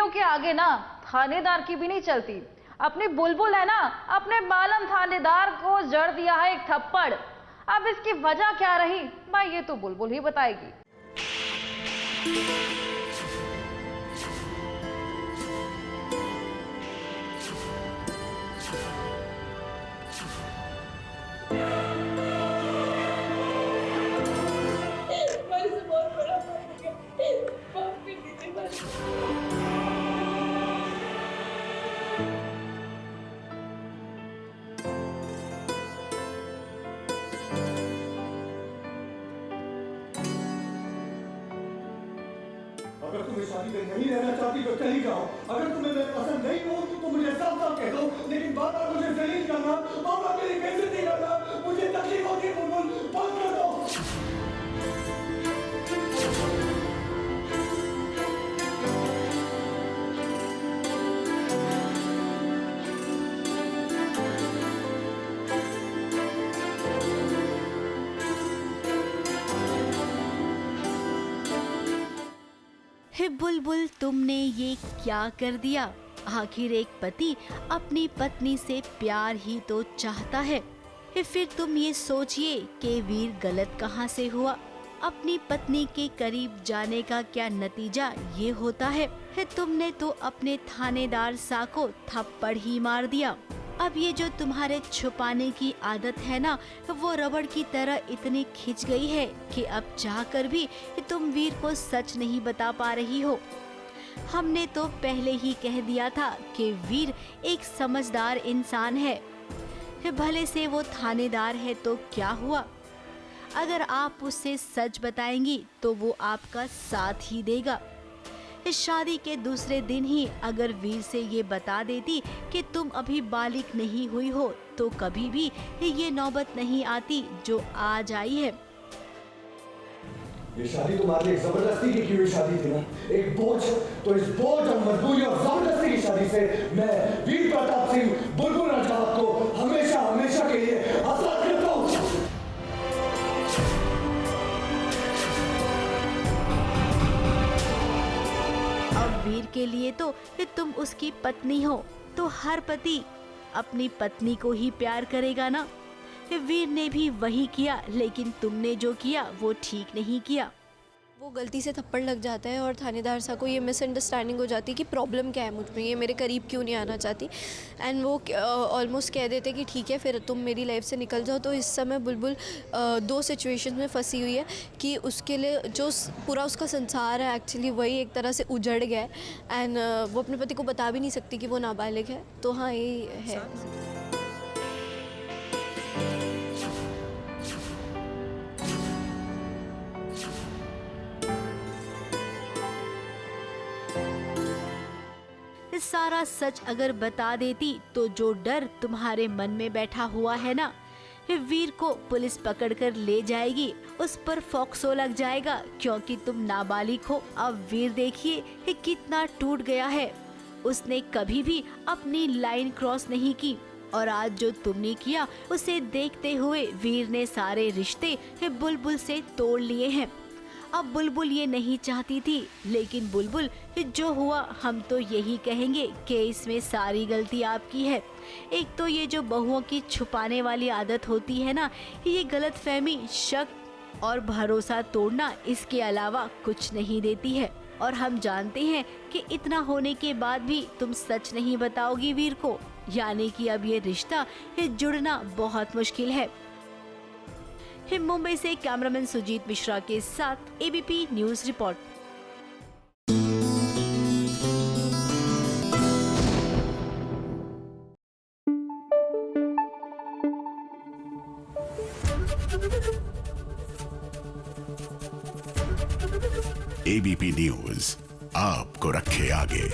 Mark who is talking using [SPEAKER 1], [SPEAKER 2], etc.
[SPEAKER 1] बीवियों के आगे ना थानेदार की भी नहीं चलती। अपनी बुलबुल है ना, अपने मालम थानेदार को जड़ दिया है एक थप्पड़। अब इसकी वजह क्या रही भाई, ये तो बुलबुल ही बताएगी।
[SPEAKER 2] अगर तुम्हें शादी में नहीं रहना चाहती तो चली जाओ। अगर तुम्हें मैं पसंद नहीं हूँ तो मुझे साफ साफ कह दो, लेकिन बार बार मुझे जलील करना, बार बार मेरी बेइज्जती करना मुझे तकलीफ होती है। बुलबुल बंद कर दो।
[SPEAKER 3] हे बुलबुल, तुमने ये क्या कर दिया? आखिर एक पति अपनी पत्नी से प्यार ही तो चाहता है। फिर तुम ये सोचिए कि वीर गलत कहाँ से हुआ। अपनी पत्नी के करीब जाने का क्या नतीजा ये होता है? तुमने तो अपने थानेदार सा को थप्पड़ ही मार दिया। अब ये जो तुम्हारे छुपाने की आदत है ना, वो रबड़ की तरह इतनी खिंच गई है कि अब चाहकर भी तुम वीर को सच नहीं बता पा रही हो। हमने तो पहले ही कह दिया था कि वीर एक समझदार इंसान है। भले से वो थानेदार है तो क्या हुआ? अगर आप उससे सच बताएंगी तो वो आपका साथ ही देगा। इस शादी के दूसरे दिन ही अगर वीर से ये बता देती कि तुम अभी बालिग नहीं हुई हो तो कभी भी ये नौबत नहीं आती जो आज आई है।
[SPEAKER 2] ये शादी तुम्हारे लिए जबरदस्ती की हुई शादी थी ना, एक बोझ। तो इस बोझ और मजबूरी और जबरदस्ती की शादी से मैं वीर प्रताप सिंह बुलबुल राजावत को हमेशा हमेशा के लिए आजाद करता हूँ।
[SPEAKER 3] अब वीर के लिए तो तुम उसकी पत्नी हो, तो हर पति अपनी पत्नी को ही प्यार करेगा ना। वीर ने भी वही किया, लेकिन तुमने जो किया वो ठीक नहीं किया।
[SPEAKER 4] वो गलती से थप्पड़ लग जाता है और थानेदार साहब को ये मिसअंडरस्टैंडिंग हो जाती है कि प्रॉब्लम क्या है मुझ में, ये मेरे करीब क्यों नहीं आना चाहती। एंड वो ऑलमोस्ट कह देते कि ठीक है फिर तुम मेरी लाइफ से निकल जाओ। तो इस समय बुलबुल दो सिचुएशन में फंसी हुई है कि उसके लिए जो पूरा उसका संसार है एक्चुअली वही एक तरह से उजड़ गया है। एंड वो अपने पति को बता भी नहीं सकती कि वो नाबालिग है। तो हाँ, यही है।
[SPEAKER 3] सारा सच अगर बता देती तो जो डर तुम्हारे मन में बैठा हुआ है ना, वीर को पुलिस पकड़कर ले जाएगी, उस पर फोक्सो लग जाएगा क्योंकि तुम नाबालिग हो। अब वीर देखिए कितना टूट गया है। उसने कभी भी अपनी लाइन क्रॉस नहीं की और आज जो तुमने किया उसे देखते हुए वीर ने सारे रिश्ते बुलबुल से तोड़ लिए हैं। अब बुलबुल ये नहीं चाहती थी, लेकिन बुलबुल जो हुआ हम तो यही कहेंगे कि इसमें सारी गलती आपकी है। एक तो ये जो बहुओं की छुपाने वाली आदत होती है ना, ये गलतफहमी, शक और भरोसा तोड़ना इसके अलावा कुछ नहीं देती है। और हम जानते हैं कि इतना होने के बाद भी तुम सच नहीं बताओगी वीर को, यानी कि अब ये रिश्ता जुड़ना बहुत मुश्किल है। मुंबई से कैमरामैन सुजीत मिश्रा के साथ ABP news report.
[SPEAKER 5] ABP news आपको रखे आगे।